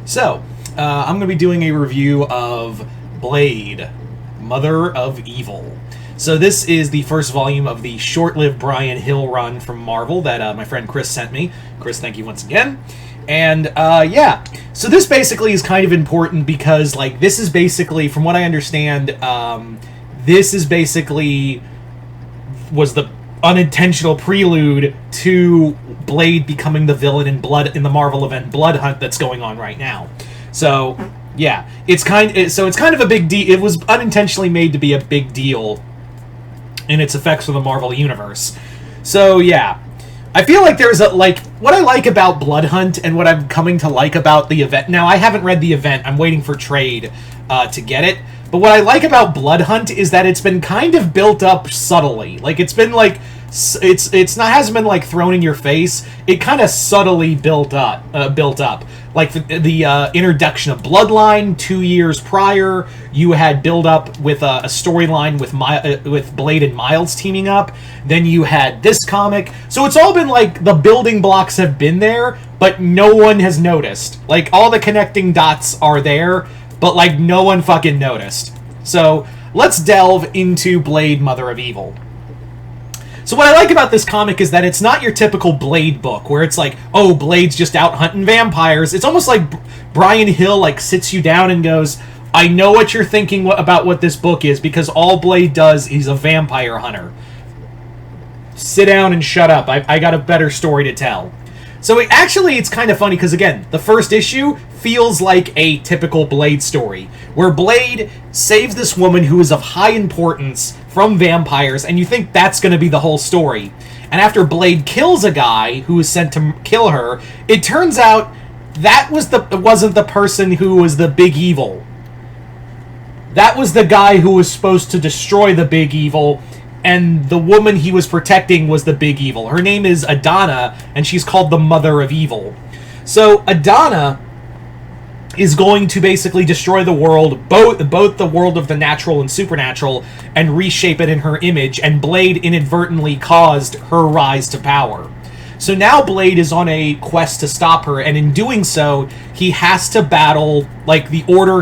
So, I'm going to be doing a review of Blade, Mother of Evil. So this is the first volume of the short-lived Bryan Hill run from Marvel that my friend Chris sent me. Chris, thank you once again. And, yeah. So this basically is kind of important because, like, this is basically, from what I understand, this is basically was the unintentional prelude to Blade becoming the villain in the Marvel event Blood Hunt that's going on right now. So, yeah, it's kind of a big deal. It was unintentionally made to be a big deal in its effects for the Marvel universe. So, yeah, I feel like there's what I like about Blood Hunt and what I'm coming to like about the event. Now, I haven't read the event. I'm waiting for trade to get it. But what I like about Blood Hunt is that it's been kind of built up subtly. Like, it's been like hasn't been like thrown in your face. It kind of subtly built up. Like the introduction of Bloodline 2 years prior, you had build up with a storyline with Blade and Miles teaming up. Then you had this comic. So it's all been like the building blocks have been there, but no one has noticed. Like, all the connecting dots are there, but like no one fucking noticed. So let's delve into Blade, Mother of Evil. So what I like about this comic is that it's not your typical Blade book where it's like, oh, Blade's just out hunting vampires. It's almost like Bryan Hill like sits you down and goes, I know what you're thinking about what this book is, because all Blade does is a vampire hunter. Sit down and shut up. I got a better story to tell. So it's kind of funny because, again, the first issue feels like a typical Blade story, where Blade saves this woman who is of high importance from vampires, and you think that's going to be the whole story. And after Blade kills a guy who is sent to kill her, it turns out that wasn't the person who was the big evil. That was the guy who was supposed to destroy the big evil, and the woman he was protecting was the big evil. Her name is Adana, and she's called the Mother of Evil. So Adana is going to basically destroy the world, both the world of the natural and supernatural, and reshape it in her image, and Blade inadvertently caused her rise to power. So now Blade is on a quest to stop her, and in doing so, he has to battle, like, the order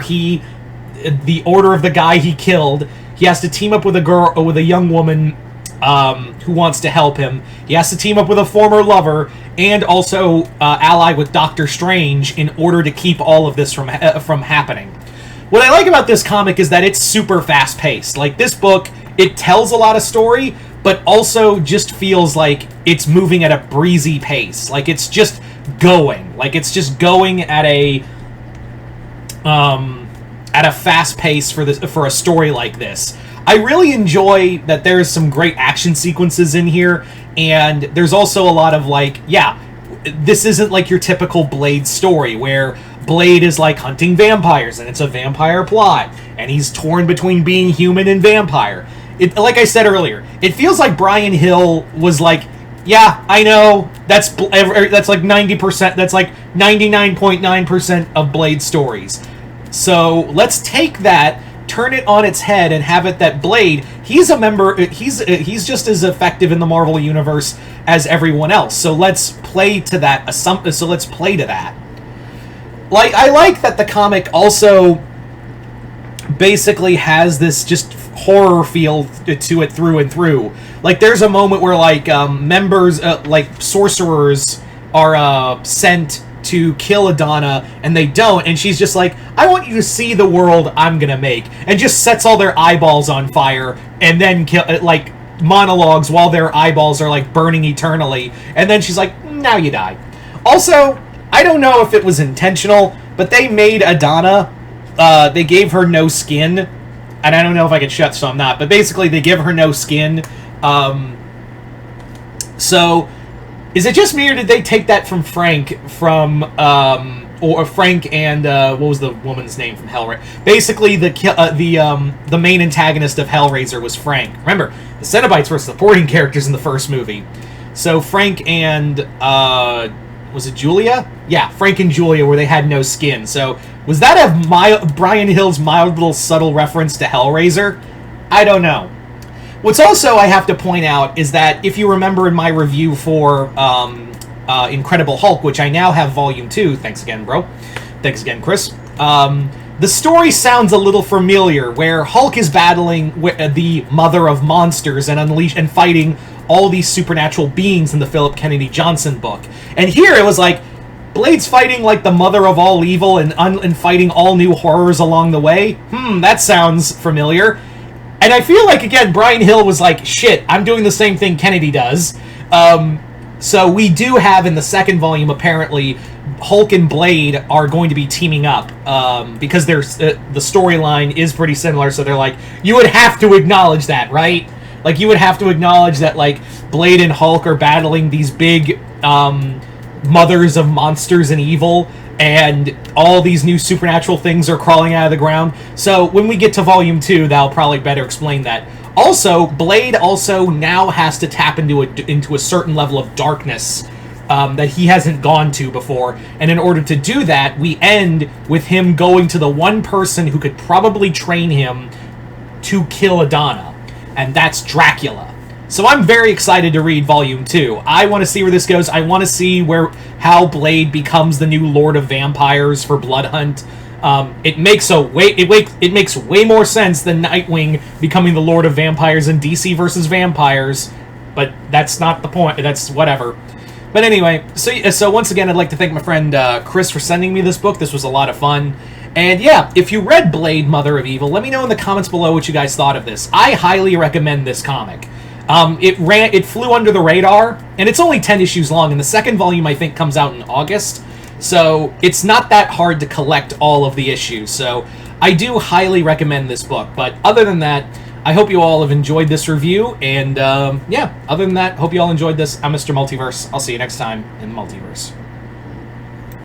of the guy he killed. He has to team up with a young woman who wants to help him. He has to team up with a former lover and also ally with Doctor Strange in order to keep all of this from happening. What I like about this comic is that it's super fast-paced. Like, this book, it tells a lot of story, but also just feels like it's moving at a breezy pace. Like, it's just going. Like, it's just going at a fast pace for a story like this. I really enjoy that there's some great action sequences in here, and there's also a lot of, like, yeah, this isn't like your typical Blade story where Blade is like hunting vampires and it's a vampire plot and he's torn between being human and vampire. Like I said earlier, it feels like Bryan Hill was like, yeah, I know, that's like 90%, that's like 99.9% of Blade stories. So let's take that, turn it on its head, and have it that Blade, he's a member, he's just as effective in the Marvel universe as everyone else. So let's play to that. Like, I like that the comic also basically has this just horror feel to it through and through. Like, there's a moment where like members, like sorcerers, are sent to kill Adana, and they don't, and she's just like, I want you to see the world I'm gonna make, and just sets all their eyeballs on fire, and then like monologues while their eyeballs are like burning eternally, and then she's like, now you die. Also, I don't know if it was intentional, but they made Adana, they gave her no skin, and I don't know if I can shut, so I'm not, but basically they give her no skin. So is it just me, or did they take that from Frank or Frank and what was the woman's name from Hellraiser? Basically, the main antagonist of Hellraiser was Frank. Remember, the Cenobites were supporting characters in the first movie. So Frank and was it Julia? Yeah, Frank and Julia, where they had no skin. So was that Bryan Hill's mild little subtle reference to Hellraiser? I don't know. What's also I have to point out is that if you remember in my review for Incredible Hulk, which I now have Volume 2, thanks again, bro, Thanks again, Chris. The story sounds a little familiar, where Hulk is battling the Mother of Monsters and fighting all these supernatural beings in the Philip Kennedy Johnson book. And here it was like, Blade's fighting like the mother of all evil and fighting all new horrors along the way. That sounds familiar. And I feel like, again, Brian Hill was like, shit, I'm doing the same thing Kennedy does. So we do have in the second volume, apparently, Hulk and Blade are going to be teaming up because there's the storyline is pretty similar. So they're like, you would have to acknowledge that, right? Like, you would have to acknowledge that, like, Blade and Hulk are battling these big mothers of monsters and evil, and all these new supernatural things are crawling out of the ground. So when we get to Volume 2, that'll probably better explain that. Also, Blade also now has to tap into a certain level of darkness that he hasn't gone to before. And in order to do that, we end with him going to the one person who could probably train him to kill Adana, and that's Dracula. So I'm very excited to read Volume 2. I want to see where this goes. I want to see how Blade becomes the new Lord of Vampires for Bloodhunt. It makes way more sense than Nightwing becoming the Lord of Vampires in DC vs. Vampires, but that's not the point. That's whatever. But anyway, so once again, I'd like to thank my friend Chris for sending me this book. This was a lot of fun. And yeah, if you read Blade, Mother of Evil, let me know in the comments below what you guys thought of this. I highly recommend this comic. It flew under the radar, and it's only 10 issues long, and the second volume, I think, comes out in August, so it's not that hard to collect all of the issues, so I do highly recommend this book. But other than that, I hope you all have enjoyed this review, and yeah, other than that, hope you all enjoyed this. I'm Mr. Multiverse. I'll see you next time in the Multiverse.